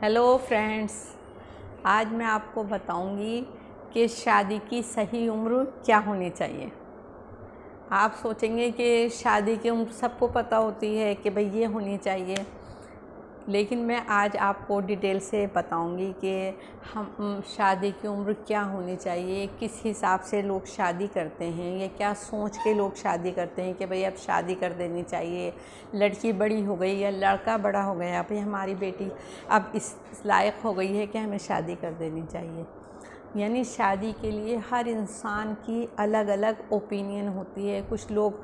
Hello friends, आज मैं आपको बताऊंगी कि शादी की सही उम्र क्या होनी चाहिए। आप सोचेंगे कि शादी की उम्र सबको पता होती है कि भाई ये होनी चाहिए, लेकिन मैं आज आपको डिटेल से बताऊंगी कि हम शादी की उम्र क्या होनी चाहिए, किस हिसाब से लोग शादी करते हैं, या क्या सोच के लोग शादी करते हैं कि भाई अब शादी कर देनी चाहिए, लड़की बड़ी हो गई या लड़का बड़ा हो गया, भाई हमारी बेटी अब इस लायक हो गई है कि हमें शादी कर देनी चाहिए। यानी शादी के लिए हर इंसान की अलग अलग ओपिनियन होती है। कुछ लोग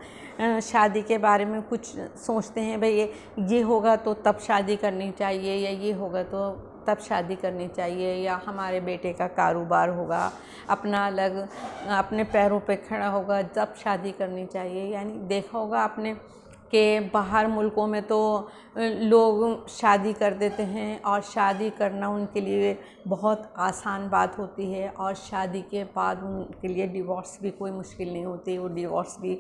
शादी के बारे में कुछ सोचते हैं, भाई ये होगा तो तब शादी करनी चाहिए, या ये होगा तो तब शादी करनी चाहिए, या हमारे बेटे का कारोबार होगा, अपना अलग अपने पैरों पे खड़ा होगा तब शादी करनी चाहिए। यानी देखा होगा आपने कि बाहर मुल्कों में तो लोग शादी कर देते हैं और शादी करना उनके लिए बहुत आसान बात होती है, और शादी के बाद उनके लिए डिवोर्स भी कोई मुश्किल नहीं होती। वो डिवोर्स भी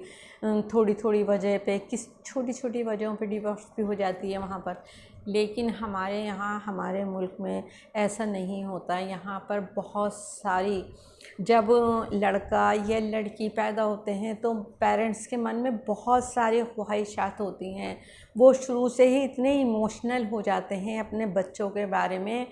थोड़ी थोड़ी वजह पे, किस छोटी छोटी वजहों पे डिवोर्स भी हो जाती है वहाँ पर। लेकिन हमारे यहाँ, हमारे मुल्क में ऐसा नहीं होता। यहाँ पर बहुत सारी, जब लड़का या लड़की पैदा होते हैं तो पेरेंट्स के मन में बहुत सारी ख्वाहिशात होती हैं। वो शुरू से ही इतने इमोशनल हो जाते हैं अपने बच्चों के बारे में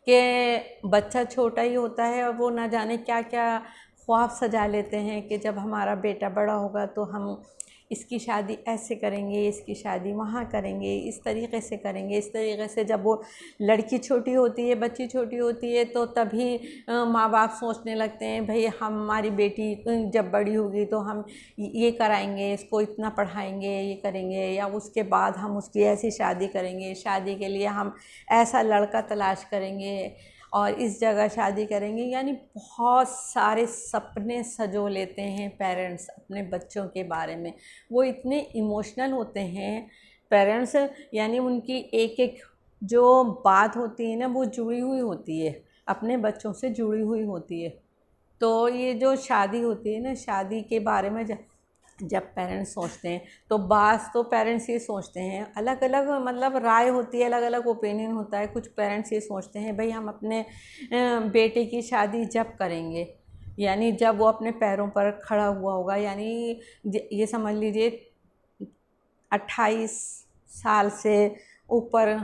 कि बच्चा छोटा ही होता है और वो ना जाने क्या क्या ख्वाब सजा लेते हैं कि जब हमारा बेटा बड़ा होगा तो हम इसकी शादी ऐसे करेंगे, इसकी शादी वहाँ करेंगे, इस तरीक़े से करेंगे, इस तरीक़े से। जब वो लड़की छोटी होती है, बच्ची छोटी होती है, तो तभी माँ बाप सोचने लगते हैं भाई हमारी बेटी जब बड़ी होगी तो हम ये कराएंगे, इसको इतना पढ़ाएंगे, ये करेंगे, या उसके बाद हम उसकी ऐसी शादी करेंगे, शादी के लिए हम ऐसा लड़का तलाश करेंगे और इस जगह शादी करेंगे। यानी बहुत सारे सपने सजो लेते हैं पेरेंट्स अपने बच्चों के बारे में। वो इतने इमोशनल होते हैं पेरेंट्स, यानी उनकी एक एक जो बात होती है ना वो जुड़ी हुई होती है, अपने बच्चों से जुड़ी हुई होती है। तो ये जो शादी होती है ना, शादी के बारे में जब पेरेंट्स सोचते हैं तो बास तो पेरेंट्स ये सोचते हैं, अलग अलग मतलब राय होती है, अलग अलग ओपिनियन होता है। कुछ पेरेंट्स ये सोचते हैं भाई हम अपने बेटे की शादी जब करेंगे, यानी जब वो अपने पैरों पर खड़ा हुआ होगा। यानी ये समझ लीजिए 28 साल से ऊपर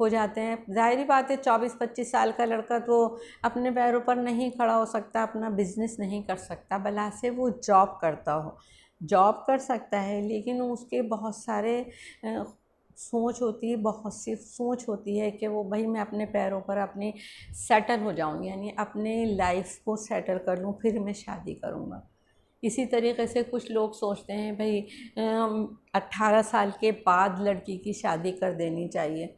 हो जाते हैं। ज़ाहिर बात है 24-25 साल का लड़का तो अपने पैरों पर नहीं खड़ा हो सकता, अपना बिजनेस नहीं कर सकता, भला से वो जॉब करता हो। जॉब कर सकता है लेकिन उसके बहुत सारे सोच होती है, बहुत सी सोच होती है कि वो भाई मैं अपने पैरों पर अपनी सेटल हो जाऊँ, यानी अपने लाइफ को सेटल कर लूँ, फिर मैं शादी करूँगा। इसी तरीके से कुछ लोग सोचते हैं भाई 18 साल के बाद लड़की की शादी कर देनी चाहिए।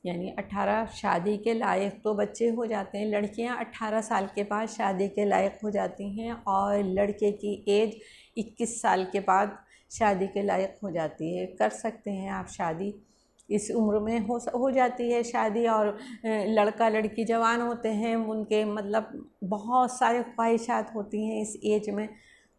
यानी 18 शादी के लायक तो बच्चे हो जाते हैं, लड़कियां 18 साल के बाद शादी के लायक हो जाती हैं, और लड़के की एज 21 साल के बाद शादी के लायक हो जाती है। कर सकते हैं आप शादी, इस उम्र में हो जाती है शादी। और लड़का लड़की जवान होते हैं, उनके मतलब बहुत सारे ख्वाहिशात होती हैं इस एज में,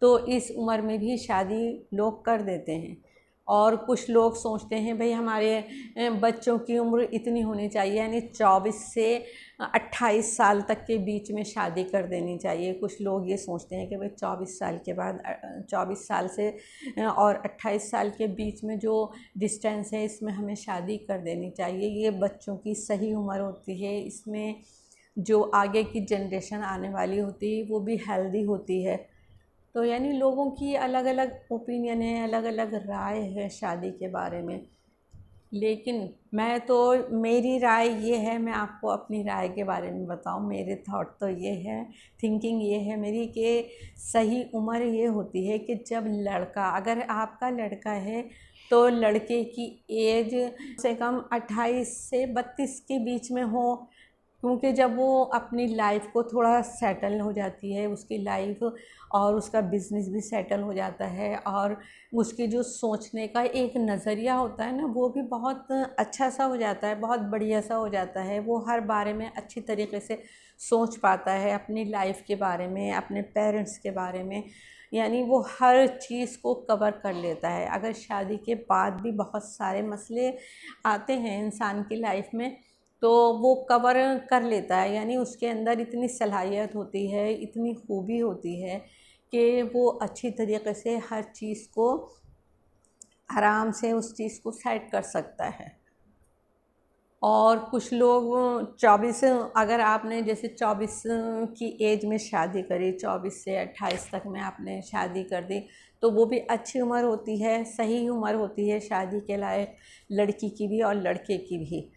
तो इस उम्र में भी शादी लोग कर देते हैं। और कुछ लोग सोचते हैं भाई हमारे बच्चों की उम्र इतनी होनी चाहिए, यानी 24 से 28 साल तक के बीच में शादी कर देनी चाहिए। कुछ लोग ये सोचते हैं कि भाई 24 साल के बाद 24 साल से और 28 साल के बीच में जो डिस्टेंस है इसमें हमें शादी कर देनी चाहिए। ये बच्चों की सही उम्र होती है, इसमें जो आगे की जनरेशन आने वाली होती है वो भी हेल्दी होती है। तो यानी लोगों की अलग अलग ओपिनियन है, अलग अलग राय है शादी के बारे में। लेकिन मैं तो, मेरी राय ये है, मैं आपको अपनी राय के बारे में बताऊं, मेरे थॉट तो ये है, थिंकिंग ये है मेरी कि सही उम्र ये होती है कि जब लड़का, अगर आपका लड़का है तो लड़के की एज से कम 28 से 32 के बीच में हो। क्योंकि जब वो अपनी लाइफ को थोड़ा सेटल हो जाती है, उसकी लाइफ और उसका बिज़नेस भी सेटल हो जाता है, और उसकी जो सोचने का एक नज़रिया होता है ना वो भी बहुत अच्छा सा हो जाता है, बहुत बढ़िया सा हो जाता है। वो हर बारे में अच्छी तरीके से सोच पाता है, अपनी लाइफ के बारे में, अपने पेरेंट्स के बारे में, यानी वो हर चीज़ को कवर कर लेता है। अगर शादी के बाद भी बहुत सारे मसले आते हैं इंसान की लाइफ में, तो वो कवर कर लेता है, यानी उसके अंदर इतनी सलाहियत होती है, इतनी खूबी होती है कि वो अच्छी तरीके से हर चीज़ को आराम से उस चीज़ को सेट कर सकता है। और कुछ लोग 24, अगर आपने जैसे 24 की एज में शादी करी, 24 से 28 तक में आपने शादी कर दी, तो वो भी अच्छी उम्र होती है, सही उम्र होती है शादी के लायक, लड़की की भी और लड़के की भी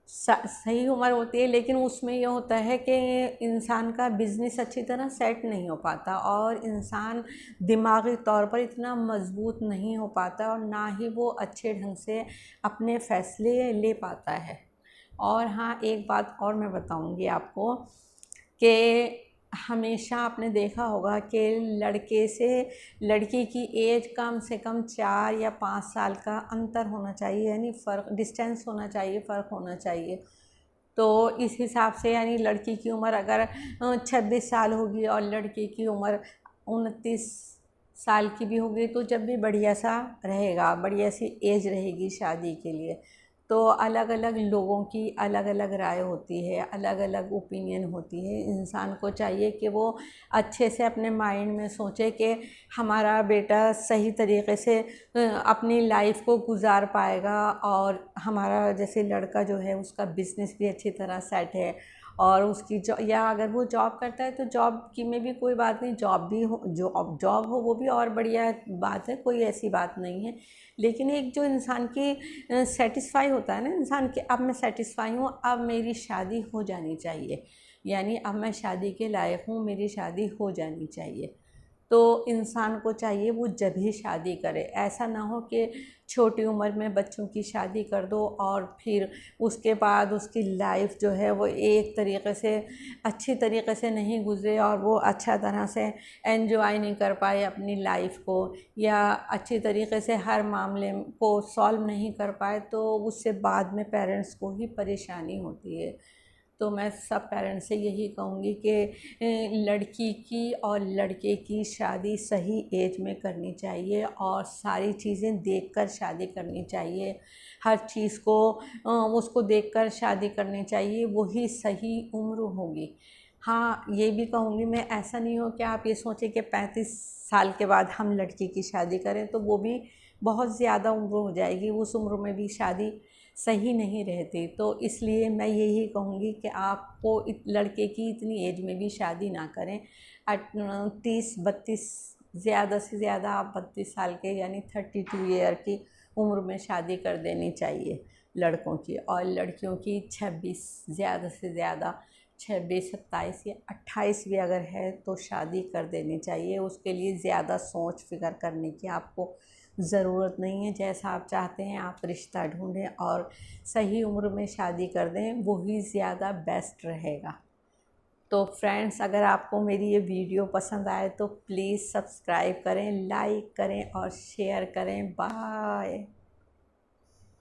सही उम्र होती है। लेकिन उसमें ये होता है कि इंसान का बिज़नेस अच्छी तरह सेट नहीं हो पाता और इंसान दिमागी तौर पर इतना मजबूत नहीं हो पाता और ना ही वो अच्छे ढंग से अपने फैसले ले पाता है। और हाँ, एक बात और मैं बताऊंगी आपको कि हमेशा आपने देखा होगा कि लड़के से लड़की की एज कम से कम 4 या 5 साल का अंतर होना चाहिए, यानी फ़र्क, डिस्टेंस होना चाहिए, फ़र्क होना चाहिए। तो इस हिसाब से यानी लड़की की उम्र अगर 26 साल होगी और लड़के की उम्र 29 साल की भी होगी, तो जब भी बढ़िया सा रहेगा, बढ़िया सी एज रहेगी शादी के लिए। तो अलग अलग लोगों की अलग अलग राय होती है, अलग अलग ओपिनियन होती है। इंसान को चाहिए कि वो अच्छे से अपने माइंड में सोचे कि हमारा बेटा सही तरीके से अपनी लाइफ को गुजार पाएगा, और हमारा जैसे लड़का जो है उसका बिज़नेस भी अच्छी तरह सेट है, और उसकी या अगर वो जॉब करता है तो जॉब की में भी कोई बात नहीं, जॉब भी हो, जॉब हो वो भी और बढ़िया बात है, कोई ऐसी बात नहीं है। लेकिन एक जो इंसान की सेटिस्फाई होता है ना इंसान के, अब मैं सेटिस्फाई हूँ, अब मेरी शादी हो जानी चाहिए, यानी अब मैं शादी के लायक हूँ, मेरी शादी हो जानी चाहिए। तो इंसान को चाहिए वो जब ही शादी करे, ऐसा ना हो कि छोटी उम्र में बच्चों की शादी कर दो और फिर उसके बाद उसकी लाइफ जो है वो एक तरीके से अच्छी तरीके से नहीं गुजरे और वो अच्छा तरह से एंजॉय नहीं कर पाए अपनी लाइफ को, या अच्छी तरीके से हर मामले को सॉल्व नहीं कर पाए, तो उससे बाद में पेरेंट्स को ही परेशानी होती है। तो मैं सब पेरेंट्स से यही कहूँगी कि लड़की की और लड़के की शादी सही एज में करनी चाहिए और सारी चीज़ें देखकर शादी करनी चाहिए। हर चीज़ को उसको देखकर शादी करनी चाहिए, वही सही उम्र होगी। हाँ, ये भी कहूँगी मैं, ऐसा नहीं हो कि आप ये सोचें कि 35 साल के बाद हम लड़की की शादी करें, तो वो भी बहुत ज़्यादा उम्र हो जाएगी, उस उम्र में भी शादी सही नहीं रहती। तो इसलिए मैं यही कहूँगी कि आपको लड़के की इतनी एज में भी शादी ना करें। 30-32, ज़्यादा से ज़्यादा आप 32 साल के यानी 32 ईयर की उम्र में शादी कर देनी चाहिए लड़कों की, और लड़कियों की 26, ज़्यादा से ज़्यादा 26, 27 या 28 भी अगर है तो शादी कर देनी चाहिए। उसके लिए ज़्यादा सोच फिक्र करने की आपको ज़रूरत नहीं है। जैसा आप चाहते हैं आप रिश्ता ढूंढें और सही उम्र में शादी कर दें, वही ज़्यादा बेस्ट रहेगा। तो फ्रेंड्स, अगर आपको मेरी ये वीडियो पसंद आए तो प्लीज़ सब्सक्राइब करें, लाइक करें और शेयर करें। बाय।